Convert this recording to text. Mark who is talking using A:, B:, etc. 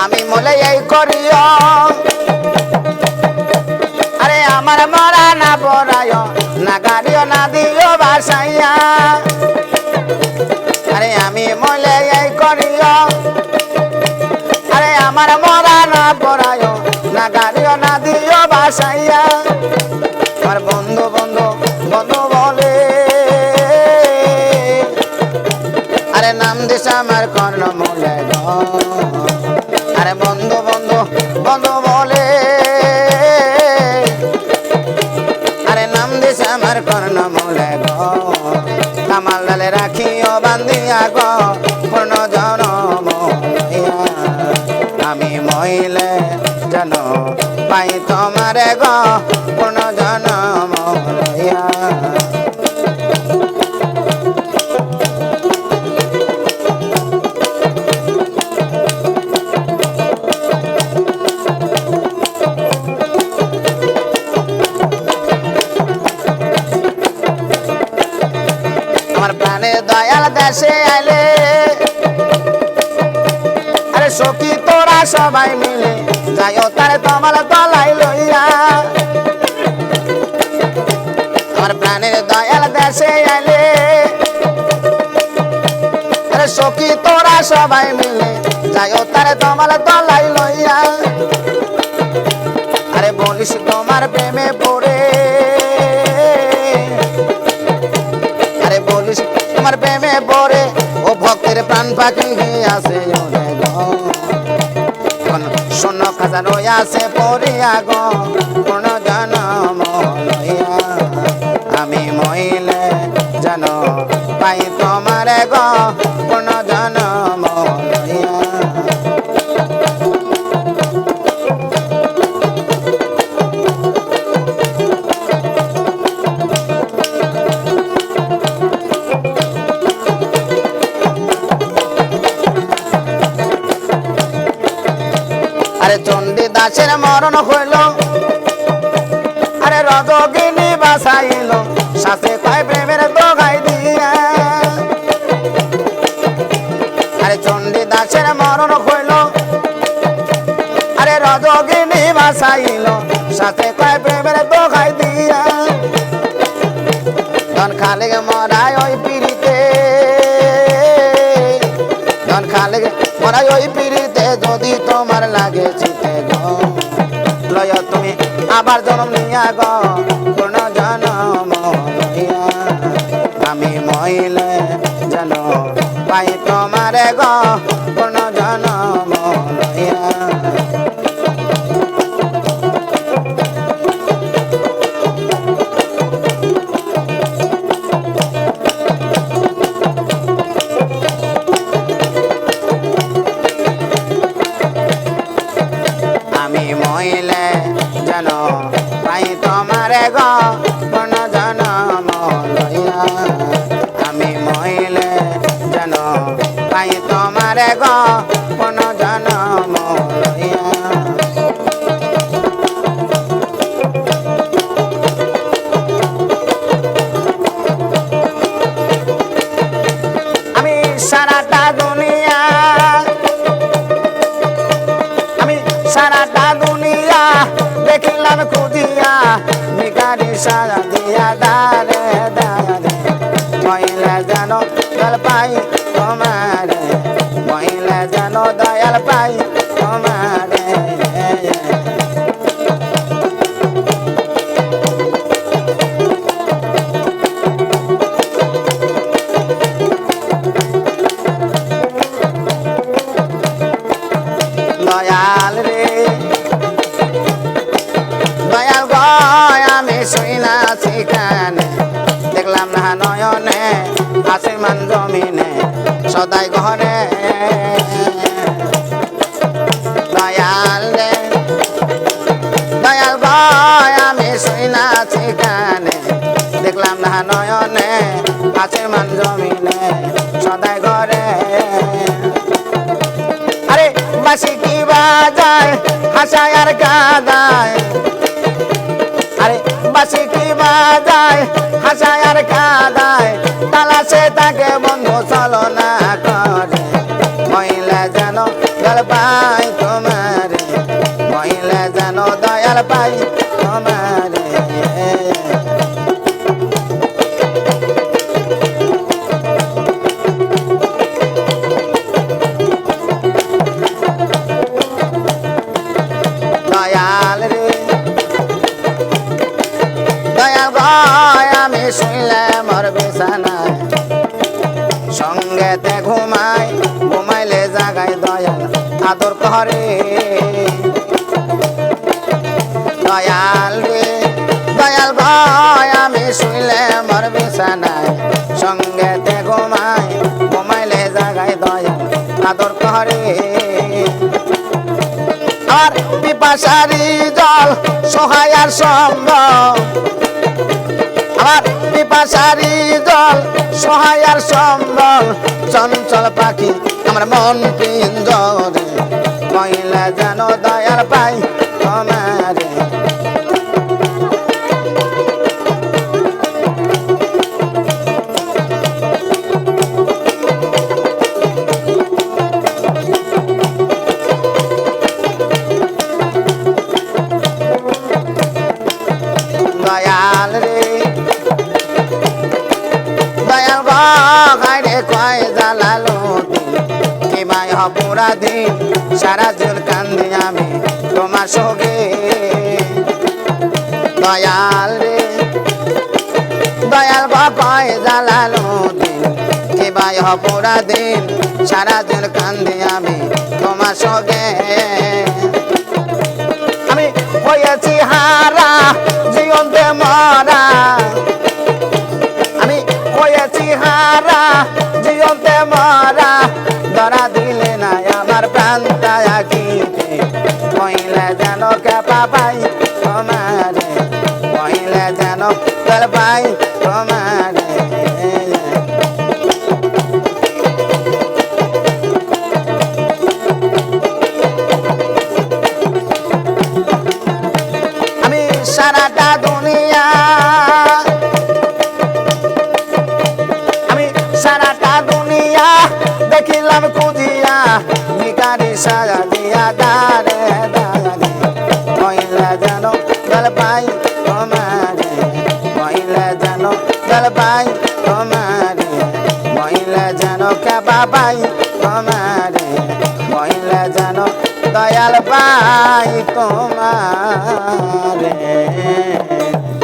A: আমি মলে এই করিও আরে আমার মরা না পড়ায় না গাড়িও না দিও বাসাইয়া আরে আমি মলে এই করিও আরে আমার মরা না পড়ায় না গাড়িও না দিও বাসাইয়া আমার বন্ধু বন্ধু বন্ধু বলে আরে নাম দিস আমার কর্ণ মূলে আরে বন্ধু বন্ধু বন্ধু বলে আরে নাম দিস আমার কর্ণ মূলে কামাল ডালে রাখিও বান্ধিয়া গো পূর্ণ জনম আমি মইলে যেন পাই তোমারে গো পূর্ণ জনম আমার প্রাণে দয়াল দেশে আইলে আরে সখী তোরা সবাই মিলে যাইও তারে তোমার তলাই লইয়া আমার প্রাণের দয়াল দেশে আইলে আরে সখী তোরা সবাই মিলে যাইও তারে তোমার তলাই লইয়া আরে বলিস তোমার প্রেমে পড়ে আরে বলিস তোমার প্রেমে পড়ে ও ভক্তের প্রাণ পাখি আছে এখন শূন্য খাজা রইয়াছে পড়িয়া গো পূর্ণ জনম লইয়া আমি মইলে যেন পাই তোমারে গো পূর্ণ জনম লইয়া আরে চণ্ডী দাসের মরণ হইল আরে রজগিনী বাসাইল শাসে কয় প্রেমের দোগাই দিয়া আরে চণ্ডী দাসের মরণ হইল আরে রজগিনী বাসাইল শাসে কয় প্রেমের দোগাই দিয়া ধন খালে মরাই ওই পিড়িতে ধন খালে মরাই ওই পিড়িতে যদি তোমার লাগে চিতে গো লয় তুমি আবার জন্ম নিয়া গো পূর্ণ জনম লইয়া আমি মইলে যেন পাই তোমারে গো পূর্ণ জনম লইয়া আমি মইলে যেন পাই তোমারে গো পূর্ণ জনম লইয়া আমি মইলে যেন পাই তোমারে গো পূর্ণ জনম লইয়া আমি সারাটা দুনিয়া সারাটা দুনিয়া দেখিলাম খুঁজিয়া ভিখারি সারা দিয়া দারে দারে মহিলা যেন দয়াল পাই তোমারে মহিলা যেন দয়াল পাই তোমারে দয়াল রে দয়াল গয় আমি শুইনা সেখানে দেখলাম না নয়নে আসমান জমিনে সদাই ঘরে দয়াল রে দয়াল গয় আমি শুইনা সেখানে দেখলাম না নয়নে আসমান জমিনে সদাই ঘরে আরে বাসি কি বাজায় হাসায় আর কাদায় আরে বাসি কি বাজায় হাসায় আর কাদায় তালাশে তাকে বন্ধু চলো না করে মহিলা যেন গল পাই তো দয়াল পাই তোমারে দয়াল রে দয়াল গয় আমি শুনলে মোর বিছানায় সঙ্গেতে ঘুমাই ঘুমাইলে জাগাই দয়াল আদর করে দয়াল রে দয়াল গয় আমি শুনলে মোর বিছানায় সঙ্গেতে ঘুমাই ঘুমাইলে জাগাই দয়াল আদর করে আর পিপাসারি জল সহায় আর সম্ভব আমার পিপাসারি জল সহায় আর সম্বল চঞ্চল পাখি আমার মন পিঞ্জরে মহিলা যেন দয়াল পাই তোমারে দয়াল রে দয়াল গাই রে কয় জালালো কি মাই পুরা দিন সারা জোর কান্দি আমি তোমার সঙ্গে দয়াল রে দয়াল কয় জালালো কি মাই পুরা দিন সারা জোর কান্দি আমি তোমার সঙ্গে আমি হয়েছি হারা জীবনতে মরা আমি হয়েছি হারা জীবনতে মরা ধরা দিলে না আমার প্রান্তায় আঁকিতে মহিলা যেন কেপা পাই তোমারে মহিলা যেন তেল পাই তোমারে আমি সারাটা দুনিয়া সারাটা দুনিয়া দেখিলাম খুঁজিয়া ভিখারি সাজা দিয়া দারে দারে মহিলা যেন দল পাই তোমারে মহিলা যেন দল পাই তোমারে মহিলা যেন কেবা পাই তোমারে মহিলা যেন দয়াল পাই তোমারে